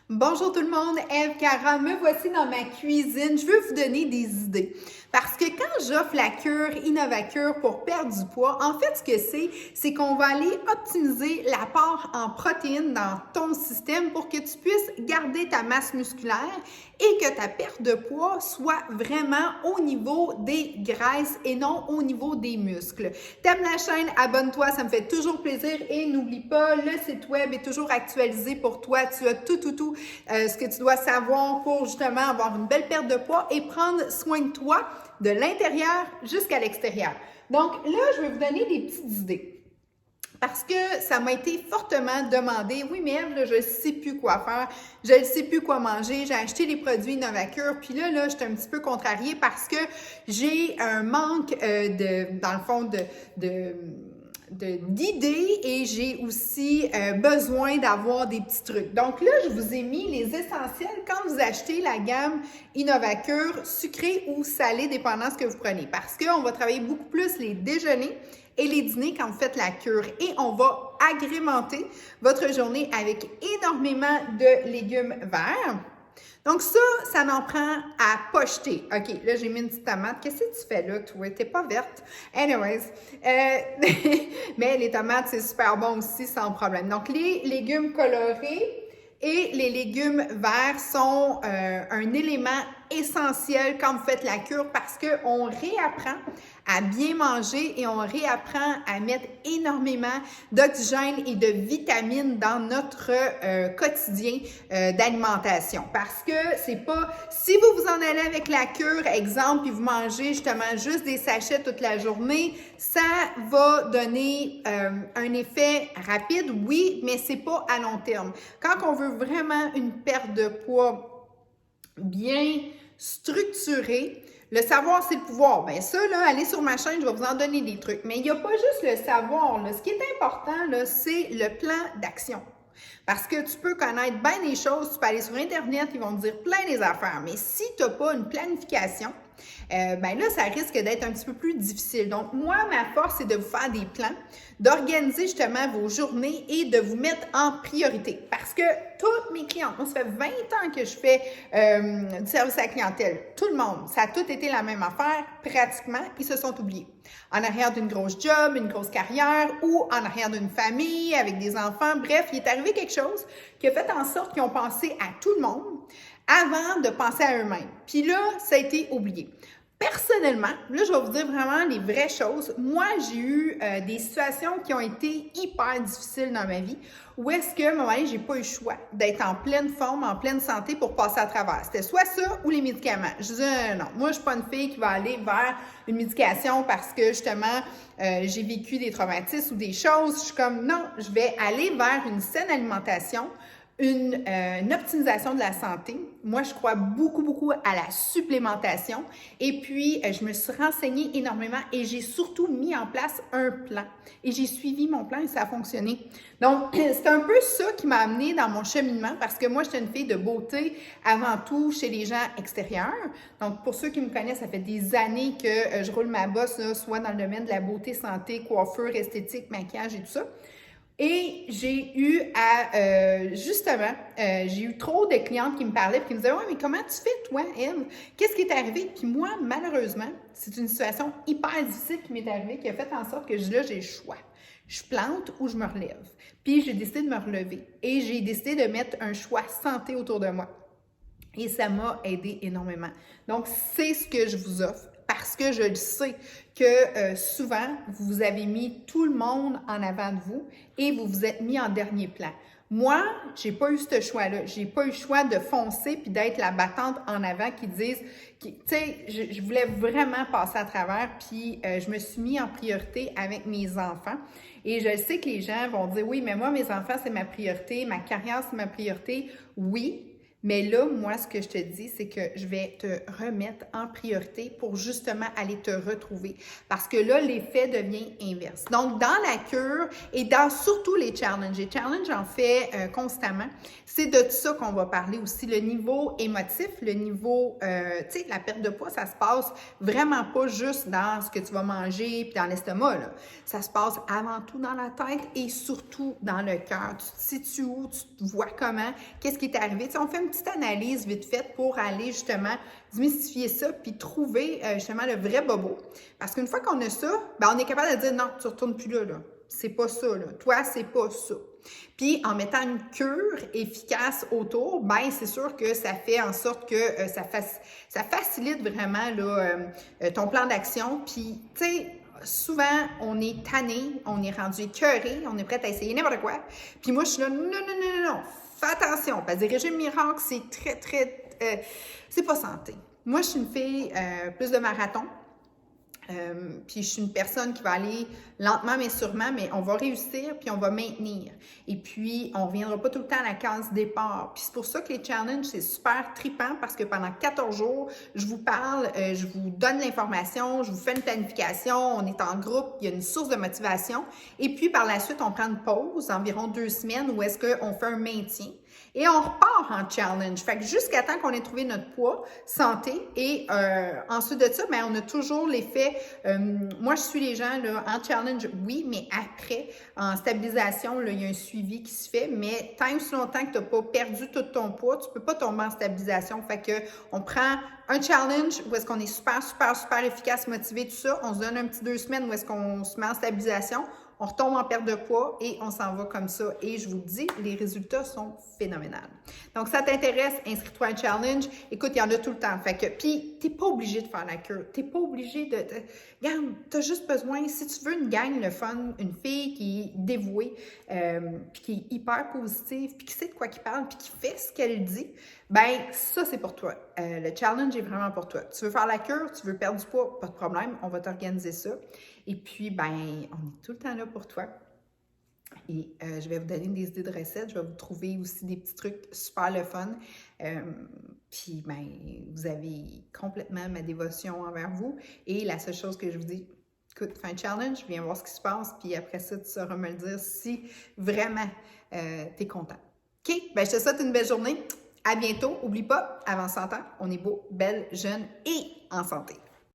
Bonjour tout le monde, Eve Cara, me voici dans ma cuisine. Je veux vous donner des idées. Parce que quand j'offre la cure Innovacure pour perdre du poids, en fait, ce que c'est qu'on va aller optimiser l'apport en protéines dans ton système pour que tu puisses garder ta masse musculaire et que ta perte de poids soit vraiment au niveau des graisses et non au niveau des muscles. T'aimes la chaîne? Abonne-toi, ça me fait toujours plaisir et n'oublie pas, le site web est toujours actualisé pour toi. Tu as tout ce que tu dois savoir pour justement avoir une belle perte de poids et prendre soin de toi de l'intérieur jusqu'à l'extérieur. Donc là, je vais vous donner des petites idées. Parce que ça m'a été fortement demandé. Oui, mais là, je ne sais plus quoi faire. Je ne sais plus quoi manger. J'ai acheté les produits Innovacure. Puis là, j'étais un petit peu contrariée parce que j'ai un manque dans le fond, d'idées et j'ai aussi besoin d'avoir des petits trucs. Donc là, je vous ai mis les essentiels quand vous achetez la gamme Innovacure, sucré ou salé, dépendant de ce que vous prenez. Parce qu'on va travailler beaucoup plus les déjeuners et les dîners quand vous faites la cure. Et on va agrémenter votre journée avec énormément de légumes verts. Donc ça m'en prend à pocheter. OK, là, j'ai mis une petite tomate. Qu'est-ce que tu fais là, toi? T'es pas verte. Anyways. Mais les tomates, c'est super bon aussi, sans problème. Donc, les légumes colorés et les légumes verts sont un élément essentiel quand vous faites la cure parce qu'on réapprend à bien manger et on réapprend à mettre énormément d'oxygène et de vitamines dans notre quotidien d'alimentation. Parce que c'est pas, si vous vous en allez avec la cure, exemple, puis vous mangez justement juste des sachets toute la journée, ça va donner un effet rapide, oui, mais c'est pas à long terme. Quand on veut vraiment une perte de poids bien structurée, le savoir, c'est le pouvoir. Bien ça, là, allez sur ma chaîne, je vais vous en donner des trucs. Mais il n'y a pas juste le savoir. Là. Ce qui est important, là, c'est le plan d'action. Parce que tu peux connaître bien des choses, tu peux aller sur Internet, ils vont te dire plein des affaires. Mais si tu n'as pas une planification, ben là, ça risque d'être un petit peu plus difficile. Donc, moi, ma force, c'est de vous faire des plans, d'organiser justement vos journées et de vous mettre en priorité. Parce que toutes mes clientes, moi, ça fait 20 ans que je fais du service à la clientèle. Tout le monde, ça a tout été la même affaire, pratiquement, ils se sont oubliés. En arrière d'une grosse job, une grosse carrière ou en arrière d'une famille avec des enfants. Bref, il est arrivé quelque chose qui a fait en sorte qu'ils ont pensé à tout le monde avant de penser à eux-mêmes. Puis là, ça a été oublié. Personnellement, là, je vais vous dire vraiment les vraies choses. Moi, j'ai eu des situations qui ont été hyper difficiles dans ma vie où est-ce que, à un moment donné, j'ai pas eu le choix d'être en pleine forme, en pleine santé pour passer à travers. C'était soit ça ou les médicaments. Je disais non, moi, je suis pas une fille qui va aller vers une médication parce que, justement, j'ai vécu des traumatismes ou des choses. Je suis comme, non, je vais aller vers une saine alimentation, une optimisation de la santé. Moi, je crois beaucoup à la supplémentation. Et puis, je me suis renseignée énormément et j'ai surtout mis en place un plan. Et j'ai suivi mon plan et ça a fonctionné. Donc, c'est un peu ça qui m'a amenée dans mon cheminement parce que moi, j'étais une fille de beauté avant tout chez les gens extérieurs. Donc, pour ceux qui me connaissent, ça fait des années que je roule ma bosse, là, soit dans le domaine de la beauté, santé, coiffure, esthétique, maquillage et tout ça. Et j'ai eu j'ai eu trop de clientes qui me parlaient et qui me disaient « Ouais, mais comment tu fais, toi, Eve? Qu'est-ce qui est arrivé? » Puis moi, malheureusement, c'est une situation hyper difficile qui m'est arrivée, qui a fait en sorte que là, j'ai le choix. Je plante ou je me relève. Puis j'ai décidé de me relever. Et j'ai décidé de mettre un choix santé autour de moi. Et ça m'a aidé énormément. Donc, c'est ce que je vous offre. Parce que je le sais que souvent, vous avez mis tout le monde en avant de vous et vous vous êtes mis en dernier plan. Moi, j'ai pas eu ce choix-là. J'ai pas eu le choix de foncer puis d'être la battante en avant qui disent, tu sais, je voulais vraiment passer à travers puis je me suis mis en priorité avec mes enfants. Et je sais que les gens vont dire, oui, mais moi, mes enfants, c'est ma priorité, ma carrière, c'est ma priorité. Oui, Mais là, moi, ce que je te dis, c'est que je vais te remettre en priorité pour justement aller te retrouver. Parce que là, l'effet devient inverse. Donc, dans la cure et dans surtout les challenges en fait constamment, c'est de ça qu'on va parler aussi. Le niveau émotif, le niveau, tu sais, la perte de poids, ça se passe vraiment pas juste dans ce que tu vas manger puis dans l'estomac, là. Ça se passe avant tout dans la tête et surtout dans le cœur. Tu te situes où, tu te vois comment, qu'est-ce qui est arrivé. Tu sais, on fait une petite analyse vite faite pour aller justement démystifier ça puis trouver justement le vrai bobo. Parce qu'une fois qu'on a ça, ben on est capable de dire non, tu retournes plus là. C'est pas ça, là. Toi, c'est pas ça. Puis, en mettant une cure efficace autour, ben c'est sûr que ça fait en sorte que ça facilite vraiment là, ton plan d'action. Puis, tu sais, souvent, on est tanné, on est rendu écœuré, on est prêt à essayer n'importe quoi. Puis moi, je suis là, non, non, non, non, non, fais attention, parce que des régimes miracles, c'est très, très, c'est pas santé. Moi, je suis une fille plus de marathon. Puis je suis une personne qui va aller lentement mais sûrement, mais on va réussir puis on va maintenir. Et puis, on ne reviendra pas tout le temps à la case départ. Puis c'est pour ça que les challenges, c'est super trippant parce que pendant 14 jours, je vous parle, je vous donne l'information, je vous fais une planification, on est en groupe, il y a une source de motivation. Et puis, par la suite, on prend une pause, environ 2 semaines, où est-ce qu'on fait un maintien. Et on repart en challenge. Fait que jusqu'à temps qu'on ait trouvé notre poids, santé, et ensuite de ça, bien, on a toujours l'effet, moi je suis les gens là, en challenge, oui, mais après, en stabilisation, là, il y a un suivi qui se fait, mais tant aussi longtemps que tu n'as pas perdu tout ton poids, tu ne peux pas tomber en stabilisation. Fait que on prend un challenge où est-ce qu'on est super, super, super efficace, motivé, tout ça. On se donne un petit 2 semaines où est-ce qu'on se met en stabilisation. On retombe en perte de poids et on s'en va comme ça. Et je vous dis, les résultats sont phénoménaux. Donc, ça t'intéresse, inscris-toi à un challenge. Écoute, il y en a tout le temps. Fait que, puis, t'es pas obligé de faire la cure. T'es pas obligé de... Regarde, t'as juste besoin, si tu veux une gang, le fun, une fille qui est dévouée, puis qui est hyper positive, puis qui sait de quoi qu'il parle, puis qui fait ce qu'elle dit, ben ça, c'est pour toi. Le challenge est vraiment pour toi. Tu veux faire la cure, tu veux perdre du poids, pas de problème, on va t'organiser ça. Et puis, ben, on est tout le temps là pour toi. Et je vais vous donner des idées de recettes. Je vais vous trouver aussi des petits trucs super le fun. Puis, ben, vous avez complètement ma dévotion envers vous. Et la seule chose que je vous dis, écoute, fais un challenge, viens voir ce qui se passe. Puis après ça, tu sauras me le dire si vraiment tu es content. OK? Ben, je te souhaite une belle journée. À bientôt. N'oublie pas, avant 100 ans, on est beau, belle, jeune et en santé.